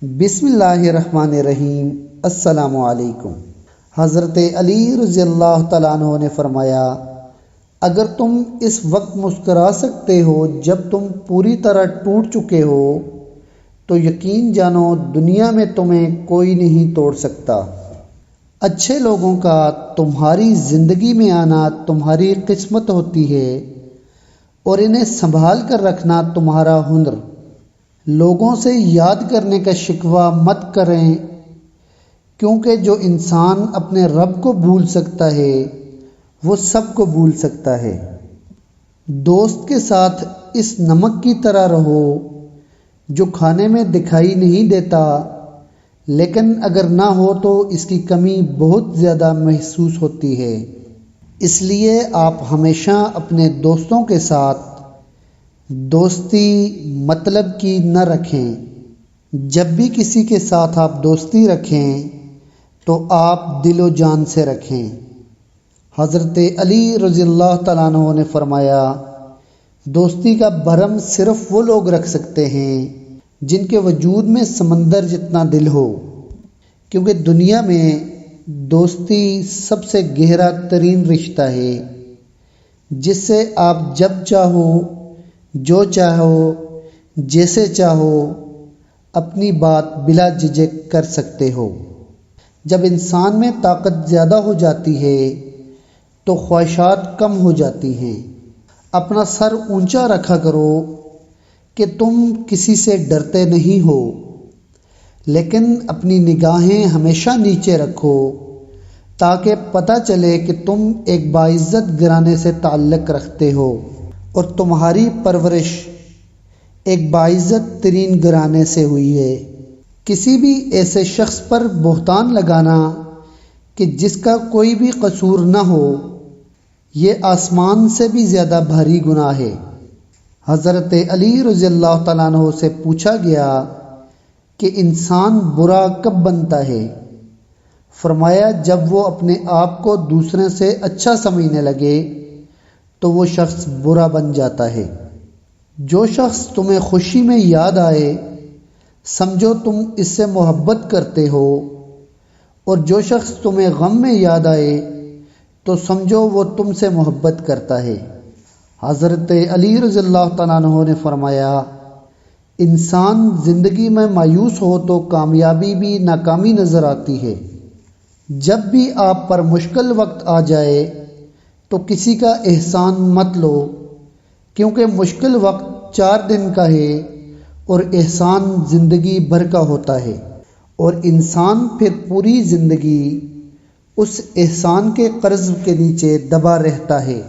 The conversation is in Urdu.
بسم اللہ الرحمن الرحیم۔ السلام علیکم۔ حضرت علی رضی اللہ تعالیٰ عنہ نے فرمایا، اگر تم اس وقت مسکرا سکتے ہو جب تم پوری طرح ٹوٹ چکے ہو تو یقین جانو دنیا میں تمہیں کوئی نہیں توڑ سکتا۔ اچھے لوگوں کا تمہاری زندگی میں آنا تمہاری قسمت ہوتی ہے اور انہیں سنبھال کر رکھنا تمہارا ہنر۔ لوگوں سے یاد کرنے کا شکوہ مت کریں، کیونکہ جو انسان اپنے رب کو بھول سکتا ہے وہ سب کو بھول سکتا ہے۔ دوست کے ساتھ اس نمک کی طرح رہو جو کھانے میں دکھائی نہیں دیتا، لیکن اگر نہ ہو تو اس کی کمی بہت زیادہ محسوس ہوتی ہے۔ اس لیے آپ ہمیشہ اپنے دوستوں کے ساتھ دوستی مطلب کی نہ رکھیں۔ جب بھی کسی کے ساتھ آپ دوستی رکھیں تو آپ دل و جان سے رکھیں۔ حضرت علی رضی اللہ تعالیٰ عنہ نے فرمایا، دوستی کا بھرم صرف وہ لوگ رکھ سکتے ہیں جن کے وجود میں سمندر جتنا دل ہو، کیونکہ دنیا میں دوستی سب سے گہرا ترین رشتہ ہے جس سے آپ جب چاہو، جو چاہو، جیسے چاہو اپنی بات بلا جھجک کر سکتے ہو۔ جب انسان میں طاقت زیادہ ہو جاتی ہے تو خواہشات کم ہو جاتی ہیں۔ اپنا سر اونچا رکھا کرو کہ تم کسی سے ڈرتے نہیں ہو، لیکن اپنی نگاہیں ہمیشہ نیچے رکھو تاکہ پتہ چلے کہ تم ایک باعزت گھرانے سے تعلق رکھتے ہو اور تمہاری پرورش ایک باعزت ترین گھرانے سے ہوئی ہے۔ کسی بھی ایسے شخص پر بہتان لگانا کہ جس کا کوئی بھی قصور نہ ہو، یہ آسمان سے بھی زیادہ بھاری گناہ ہے۔ حضرت علی رضی اللہ تعالیٰ عنہ سے پوچھا گیا کہ انسان برا کب بنتا ہے؟ فرمایا، جب وہ اپنے آپ کو دوسرے سے اچھا سمجھنے لگے تو وہ شخص برا بن جاتا ہے۔ جو شخص تمہیں خوشی میں یاد آئے سمجھو تم اس سے محبت کرتے ہو، اور جو شخص تمہیں غم میں یاد آئے تو سمجھو وہ تم سے محبت کرتا ہے۔ حضرت علی رضی اللہ تعالیٰ عنہ نے فرمایا، انسان زندگی میں مایوس ہو تو کامیابی بھی ناکامی نظر آتی ہے۔ جب بھی آپ پر مشکل وقت آ جائے تو کسی کا احسان مت لو، کیونکہ مشکل وقت 4 دن کا ہے اور احسان زندگی بھر کا ہوتا ہے، اور انسان پھر پوری زندگی اس احسان کے قرض کے نیچے دبا رہتا ہے۔